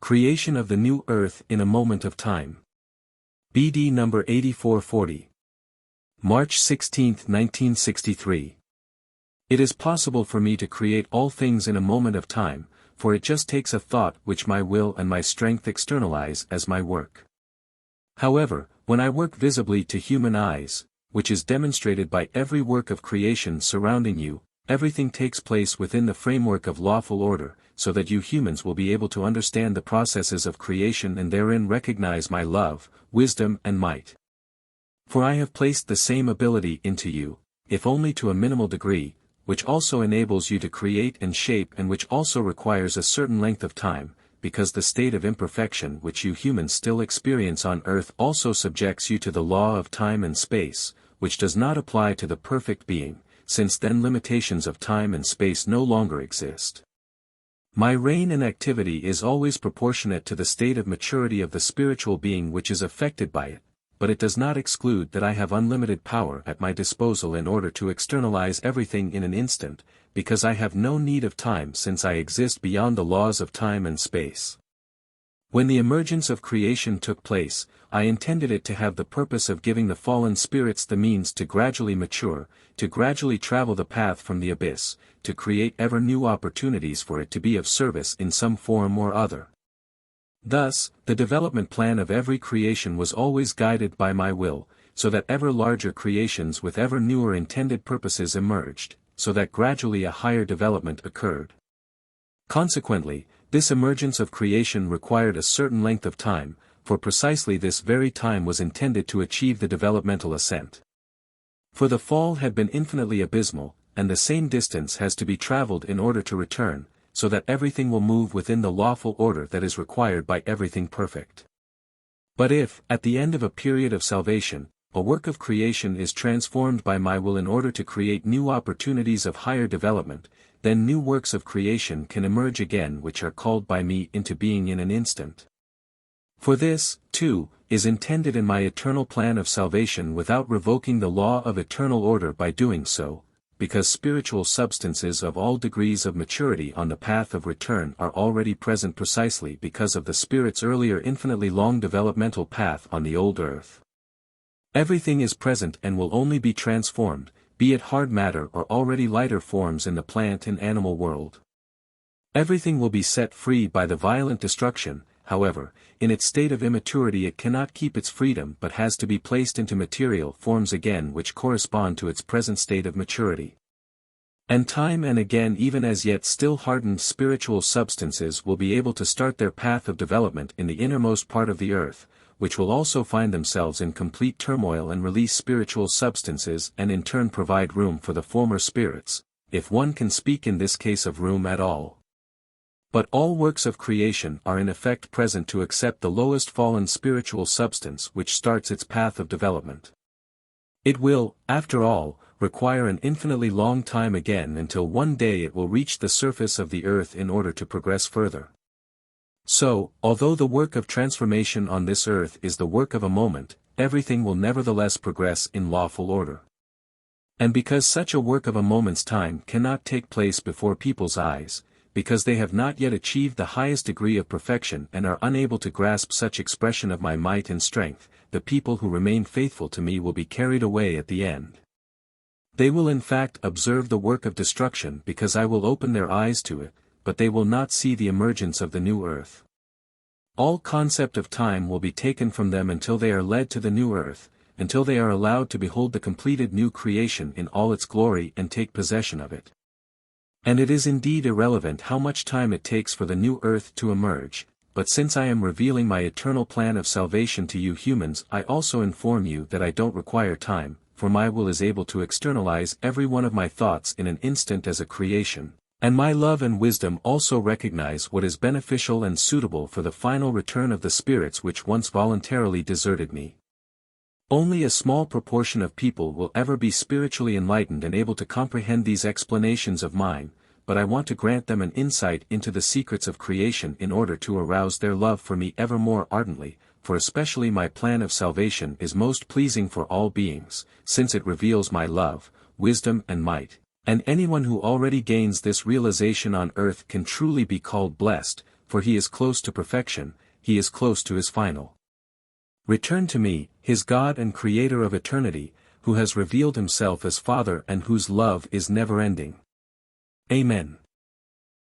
Creation of the New Earth in a Moment of Time. BD number 8440. March 16, 1963. It is possible for me to create all things in a moment of time, for it just takes a thought which my will and my strength externalize as my work. However, when I work visibly to human eyes, which is demonstrated by every work of creation surrounding you, everything takes place within the framework of lawful order, so that you humans will be able to understand the processes of creation and therein recognize my love, wisdom and might. For I have placed the same ability into you, if only to a minimal degree, which also enables you to create and shape and which also requires a certain length of time, because the state of imperfection which you humans still experience on Earth also subjects you to the law of time and space, which does not apply to the perfect being, since then limitations of time and space no longer exist. My reign and activity is always proportionate to the state of maturity of the spiritual being which is affected by it, but it does not exclude that I have unlimited power at my disposal in order to externalize everything in an instant, because I have no need of time since I exist beyond the laws of time and space. When the emergence of creation took place, I intended it to have the purpose of giving the fallen spirits the means to gradually mature, to gradually travel the path from the abyss, to create ever new opportunities for it to be of service in some form or other. Thus, the development plan of every creation was always guided by my will, so that ever larger creations with ever newer intended purposes emerged, so that gradually a higher development occurred. Consequently, this emergence of creation required a certain length of time, for precisely this very time was intended to achieve the developmental ascent. For the fall had been infinitely abysmal, and the same distance has to be traveled in order to return, so that everything will move within the lawful order that is required by everything perfect. But if, at the end of a period of salvation, a work of creation is transformed by my will in order to create new opportunities of higher development, then new works of creation can emerge again which are called by me into being in an instant. For this, too, is intended in my eternal plan of salvation without revoking the law of eternal order by doing so, because spiritual substances of all degrees of maturity on the path of return are already present precisely because of the Spirit's earlier infinitely long developmental path on the old earth. Everything is present and will only be transformed, be it hard matter or already lighter forms in the plant and animal world. Everything will be set free by the violent destruction, however, in its state of immaturity it cannot keep its freedom but has to be placed into material forms again which correspond to its present state of maturity. And time and again even as yet still hardened spiritual substances will be able to start their path of development in the innermost part of the earth, which will also find themselves in complete turmoil and release spiritual substances and in turn provide room for the former spirits, if one can speak in this case of room at all. But all works of creation are in effect present to accept the lowest fallen spiritual substance which starts its path of development. It will, after all, require an infinitely long time again until one day it will reach the surface of the earth in order to progress further. So, although the work of transformation on this earth is the work of a moment, everything will nevertheless progress in lawful order. And because such a work of a moment's time cannot take place before people's eyes, because they have not yet achieved the highest degree of perfection and are unable to grasp such expression of my might and strength, the people who remain faithful to me will be carried away at the end. They will in fact observe the work of destruction because I will open their eyes to it, but they will not see the emergence of the new earth. All concept of time will be taken from them until they are led to the new earth, until they are allowed to behold the completed new creation in all its glory and take possession of it. And it is indeed irrelevant how much time it takes for the new earth to emerge, but since I am revealing my eternal plan of salvation to you humans I also inform you that I don't require time, for my will is able to externalize every one of my thoughts in an instant as a creation, and my love and wisdom also recognize what is beneficial and suitable for the final return of the spirits which once voluntarily deserted me. Only a small proportion of people will ever be spiritually enlightened and able to comprehend these explanations of mine, but I want to grant them an insight into the secrets of creation in order to arouse their love for me ever more ardently, for especially my plan of salvation is most pleasing for all beings, since it reveals my love, wisdom and might, and anyone who already gains this realization on earth can truly be called blessed, for he is close to perfection, he is close to his final. Return to me, his God and Creator of eternity, who has revealed himself as Father and whose love is never-ending. Amen.